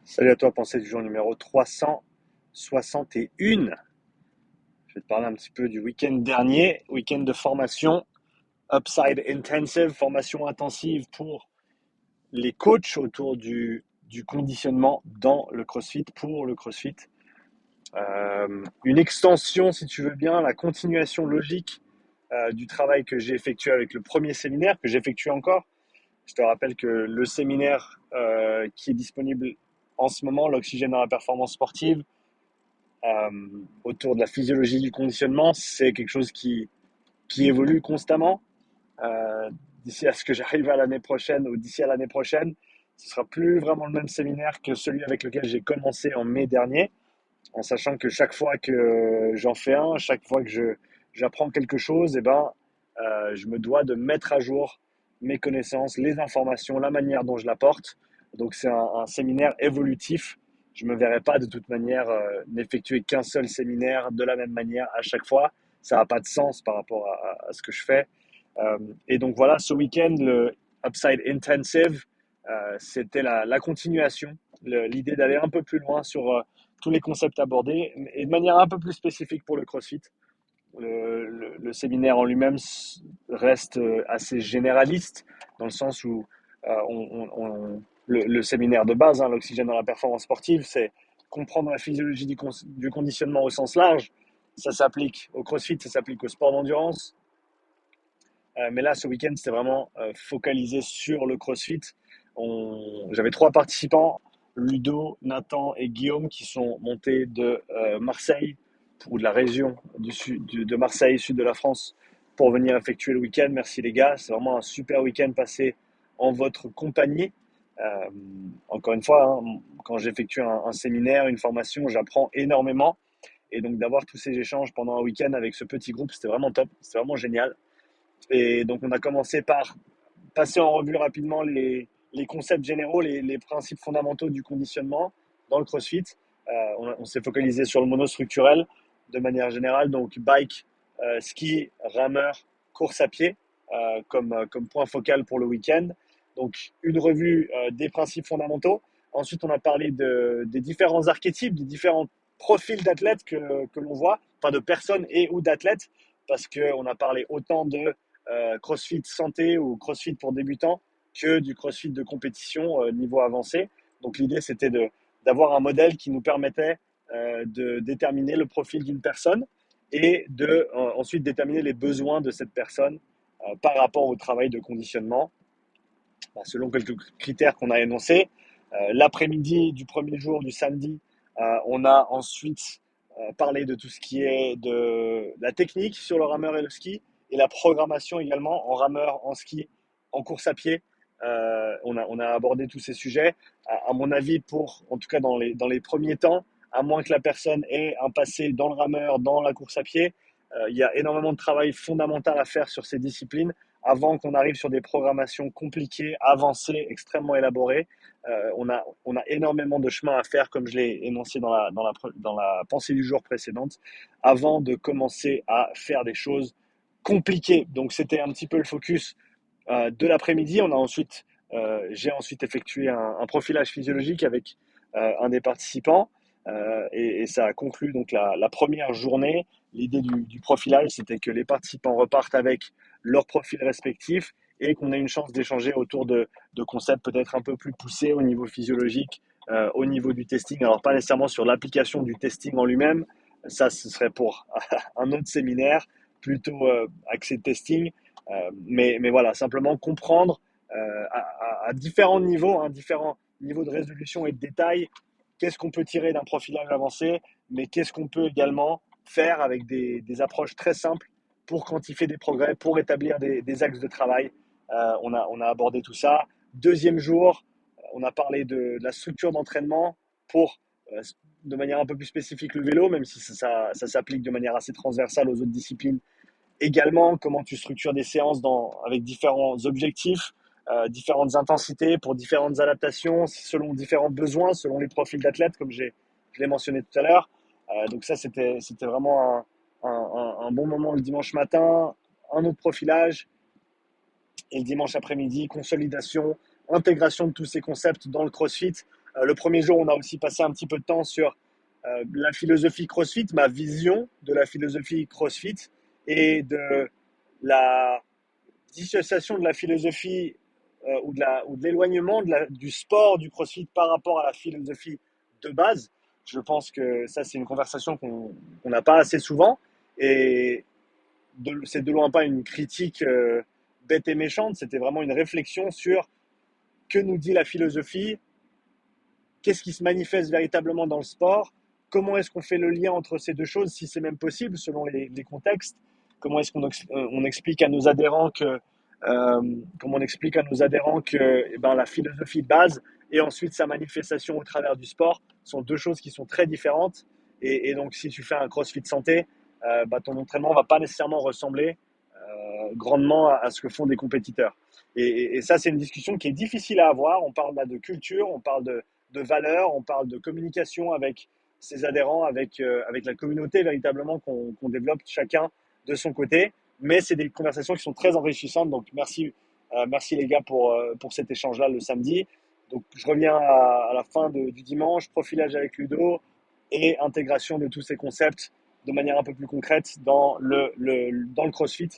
Salut à toi, pensée du jour numéro 361. Je vais te parler un petit peu du week-end dernier, week-end de formation, Upside Intensive, formation intensive pour les coachs autour du conditionnement dans le CrossFit, pour le CrossFit. Une extension, si tu veux bien, la continuation logique du travail que j'ai effectué avec le premier séminaire, que j'effectue encore. Je te rappelle que le séminaire qui est disponible en ce moment, l'oxygène dans la performance sportive, euh, autour de la physiologie du conditionnement, c'est quelque chose qui évolue constamment. Euh, D'ici à ce que j'arrive à l'année prochaine ou d'ici à l'année prochaine, ce sera plus vraiment le même séminaire que celui avec lequel j'ai commencé en mai dernier, en sachant que chaque fois que j'en fais un, chaque fois que j'apprends quelque chose, je me dois de mettre à jour mes connaissances, les informations, la manière dont je l'apporte. Donc c'est un séminaire évolutif. Je ne me verrai pas de toute manière n'effectuer qu'un seul séminaire de la même manière à chaque fois. Ça n'a pas de sens par rapport à ce que je fais. Et donc voilà, ce week-end, le Upside Intensive, c'était la continuation, l'idée d'aller un peu plus loin sur tous les concepts abordés et de manière un peu plus spécifique pour le CrossFit. Le séminaire en lui-même reste assez généraliste dans le sens où le séminaire de base, hein, l'oxygène dans la performance sportive, c'est comprendre la physiologie du conditionnement au sens large. Ça s'applique au CrossFit, ça s'applique au sport d'endurance. Mais là, ce week-end, c'était vraiment focalisé sur le CrossFit. J'avais trois participants, Ludo, Nathan et Guillaume, qui sont montés de Marseille ou de la région de Marseille, sud de la France, pour venir effectuer le week-end. Merci les gars, c'est vraiment un super week-end passé en votre compagnie. Euh, Encore une fois, hein, quand j'effectue un séminaire, une formation, j'apprends énormément. Et donc d'avoir tous ces échanges pendant un week-end avec ce petit groupe, c'était vraiment top, c'était vraiment génial. Et donc, on a commencé par passer en revue rapidement les concepts généraux, les principes fondamentaux du conditionnement dans le CrossFit. On s'est focalisé sur le monostructurel de manière générale, donc bike, ski, rameur, course à pied comme point focal pour le week-end. Donc, une revue des principes fondamentaux. Ensuite, on a parlé des différents archétypes, des différents profils d'athlètes que l'on voit, enfin de personnes et ou d'athlètes, parce qu'on a parlé autant de CrossFit santé ou CrossFit pour débutants que du CrossFit de compétition niveau avancé. Donc l'idée, c'était d'avoir un modèle qui nous permettait de déterminer le profil d'une personne et de ensuite déterminer les besoins de cette personne par rapport au travail de conditionnement, selon quelques critères qu'on a énoncés. L'après-midi du premier jour, du samedi, on a ensuite parlé de tout ce qui est de la technique sur le rameur et le ski, et la programmation également en rameur, en ski, en course à pied. On a abordé tous ces sujets. À mon avis, en tout cas dans les premiers temps, à moins que la personne ait un passé dans le rameur, dans la course à pied, il y a énormément de travail fondamental à faire sur ces disciplines avant qu'on arrive sur des programmations compliquées, avancées, extrêmement élaborées. On a énormément de chemin à faire, comme je l'ai énoncé dans la pensée du jour précédente, avant de commencer à faire des choses compliquées. Donc c'était un petit peu le focus de l'après-midi. J'ai ensuite effectué un profilage physiologique avec un des participants et ça a conclu donc la première journée. L'idée du profilage, c'était que les participants repartent avec leur profil respectif et qu'on ait une chance d'échanger autour de concepts peut-être un peu plus poussés au niveau physiologique, au niveau du testing. Alors pas nécessairement sur l'application du testing en lui-même, ça ce serait pour un autre séminaire, plutôt axé testing, mais voilà, simplement comprendre à différents niveaux, hein, différents niveaux de résolution et de détail, qu'est-ce qu'on peut tirer d'un profilage avancé, mais qu'est-ce qu'on peut également faire avec des approches très simples pour quantifier des progrès, pour établir des axes de travail. On a abordé tout ça. Deuxième jour, on a parlé de la structure d'entraînement pour, de manière un peu plus spécifique, le vélo, même si ça s'applique de manière assez transversale aux autres disciplines également. Comment tu structures des séances avec différents objectifs, différentes intensités pour différentes adaptations, selon différents besoins, selon les profils d'athlètes, comme je l'ai mentionné tout à l'heure. Donc ça, c'était vraiment un bon moment le dimanche matin, un autre profilage, et le dimanche après-midi, consolidation, intégration de tous ces concepts dans le CrossFit, Le premier jour, on a aussi passé un petit peu de temps sur la philosophie CrossFit, ma vision de la philosophie CrossFit et de la dissociation de la philosophie ou de l'éloignement du sport du CrossFit par rapport à la philosophie de base. Je pense que ça, c'est une conversation qu'on n'a pas assez souvent. Et c'est de loin pas une critique bête et méchante, c'était vraiment une réflexion sur que nous dit la philosophie, qu'est-ce qui se manifeste véritablement dans le sport, comment est-ce qu'on fait le lien entre ces deux choses, si c'est même possible selon les contextes, comment est-ce qu'on explique à nos adhérents que eh ben, la philosophie de base et ensuite sa manifestation au travers du sport sont deux choses qui sont très différentes. Et donc, si tu fais un CrossFit santé, bah, ton entraînement ne va pas nécessairement ressembler grandement à ce que font des compétiteurs. Et ça, c'est une discussion qui est difficile à avoir. On parle là de culture, on parle de valeurs, on parle de communication avec ses adhérents, avec la communauté véritablement qu'on développe chacun de son côté. Mais c'est des conversations qui sont très enrichissantes. Donc merci les gars pour cet échange-là le samedi. Donc je reviens à la fin du dimanche, profilage avec Ludo et intégration de tous ces concepts de manière un peu plus concrète dans le CrossFit.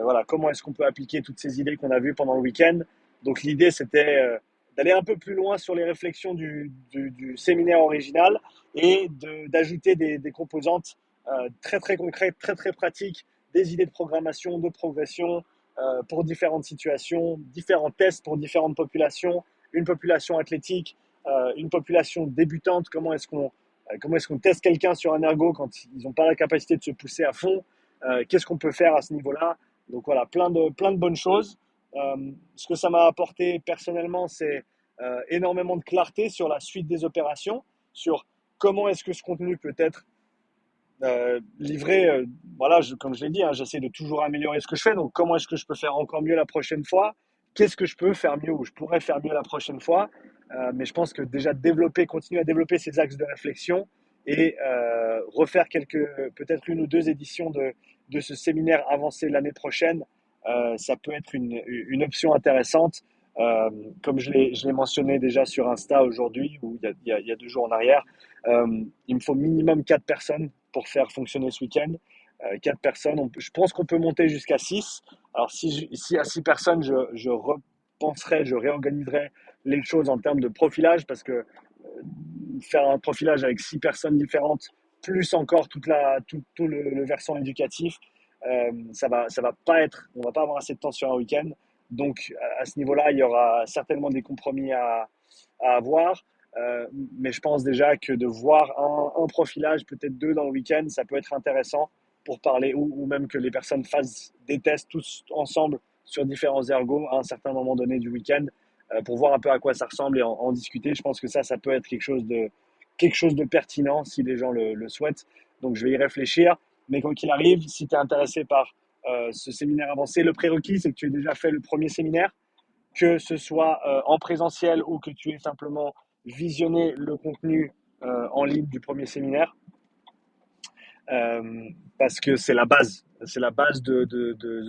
Voilà, comment est-ce qu'on peut appliquer toutes ces idées qu'on a vues pendant le week-end. Donc l'idée, c'était d'aller un peu plus loin sur les réflexions du séminaire original et d'ajouter des composantes très très concrètes, très très pratiques, des idées de programmation, de progression pour différentes situations, différents tests pour différentes populations, une population athlétique, une population débutante, comment est-ce qu'on teste quelqu'un sur un ergo quand ils n'ont pas la capacité de se pousser à fond, qu'est-ce qu'on peut faire à ce niveau-là. Donc voilà, plein de bonnes choses. Ce que ça m'a apporté personnellement, c'est énormément de clarté sur la suite des opérations, sur comment est-ce que ce contenu peut être livré. Voilà, comme je l'ai dit, hein, j'essaie de toujours améliorer ce que je fais. Donc comment est-ce que je peux faire encore mieux la prochaine fois? Qu'est-ce que je peux faire mieux ou je pourrais faire mieux la prochaine fois? Mais je pense que déjà continuer à développer ces axes de réflexion et refaire peut-être une ou deux éditions de ce séminaire avancé l'année prochaine, ça peut être une option intéressante. Euh, Comme je l'ai mentionné déjà sur Insta aujourd'hui, ou il y a 2 jours en arrière, il me faut minimum 4 personnes pour faire fonctionner ce week-end. 4 personnes, je pense qu'on peut monter jusqu'à 6. Alors si à 6 personnes, je repenserai, je réorganiserai les choses en termes de profilage, parce que faire un profilage avec 6 personnes différentes, plus encore tout le versant éducatif, ça va pas on va pas avoir assez de temps sur un week-end. Donc à ce niveau-là, il y aura certainement des compromis à avoir. Mais je pense déjà que de voir un profilage, peut-être 2 dans le week-end, ça peut être intéressant pour parler, ou même que les personnes fassent des tests tous ensemble sur différents ergos à un certain moment donné du week-end, pour voir un peu à quoi ça ressemble et en discuter. Je pense que ça peut être quelque chose de pertinent si les gens le souhaitent. Donc je vais y réfléchir. Mais quoi qu'il arrive, si tu es intéressé par ce séminaire avancé, le prérequis, c'est que tu aies déjà fait le premier séminaire, que ce soit en présentiel ou que tu aies simplement visionné le contenu en ligne du premier séminaire, parce que c'est la base. C'est la base de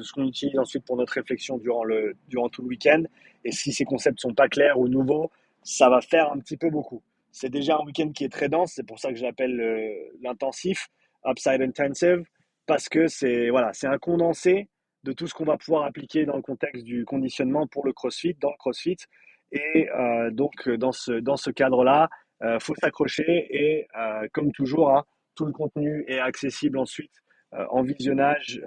ce qu'on utilise ensuite pour notre réflexion durant tout le week-end. Et si ces concepts ne sont pas clairs ou nouveaux, ça va faire un petit peu beaucoup. C'est déjà un week-end qui est très dense, c'est pour ça que j'appelle l'intensif, Upside Intensive, parce que c'est un condensé de tout ce qu'on va pouvoir appliquer dans le contexte du conditionnement pour le CrossFit, dans le CrossFit. Et donc, dans ce cadre-là, faut s'accrocher et, comme toujours, hein, tout le contenu est accessible ensuite en visionnage,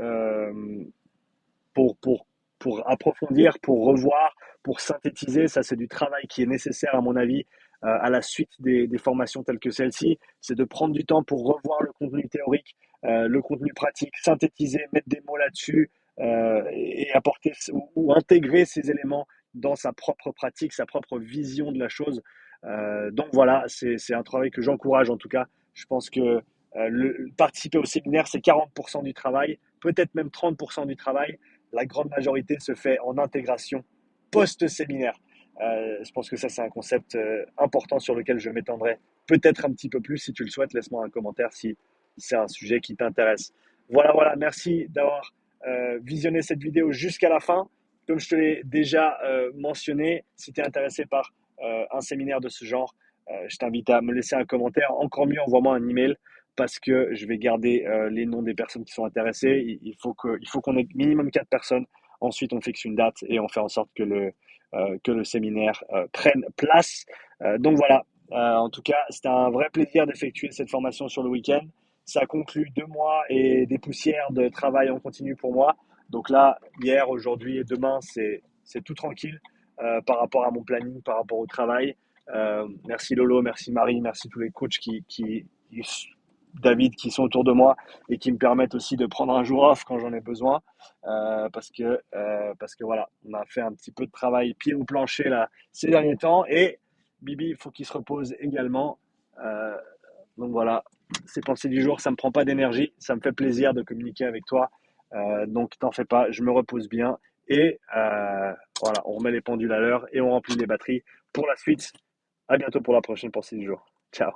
pour, pour, pour approfondir, pour revoir, pour synthétiser. Ça, c'est du travail qui est nécessaire, à mon avis, à la suite des formations telles que celle-ci. C'est de prendre du temps pour revoir le contenu théorique, le contenu pratique, synthétiser, mettre des mots là-dessus, et apporter ou intégrer ces éléments dans sa propre pratique, sa propre vision de la chose. Donc voilà, c'est un travail que j'encourage en tout cas. Je pense que participer au séminaire, c'est 40% du travail, peut-être même 30% du travail. La grande majorité se fait en intégration post-séminaire. Je pense que ça, c'est un concept important sur lequel je m'étendrai peut-être un petit peu plus. Si tu le souhaites, laisse-moi un commentaire si c'est un sujet qui t'intéresse. Voilà, merci d'avoir visionné cette vidéo jusqu'à la fin. Comme je te l'ai déjà mentionné, si tu es intéressé par un séminaire de ce genre, je t'invite à me laisser un commentaire. Encore mieux, envoie-moi un email parce que je vais garder les noms des personnes qui sont intéressées. Il faut qu'on ait minimum 4 personnes. Ensuite, on fixe une date et on fait en sorte que le séminaire prenne place. Donc voilà. En tout cas, c'était un vrai plaisir d'effectuer cette formation sur le week-end. Ça conclut 2 mois et des poussières de travail en continu pour moi. Donc là, hier, aujourd'hui et demain, c'est tout tranquille par rapport à mon planning, par rapport au travail. Merci Lolo, merci Marie, merci tous les coachs David, qui sont autour de moi et qui me permettent aussi de prendre un jour off quand j'en ai besoin. Parce que voilà, on a fait un petit peu de travail pied au plancher là ces derniers temps. Et Bibi, il faut qu'il se repose également. Euh, donc voilà, ces pensées du jour, ça me prend pas d'énergie, ça me fait plaisir de communiquer avec toi. Donc t'en fais pas, je me repose bien et voilà, on remet les pendules à l'heure et on remplit les batteries pour la suite. À bientôt pour la prochaine pensée du jour. Ciao.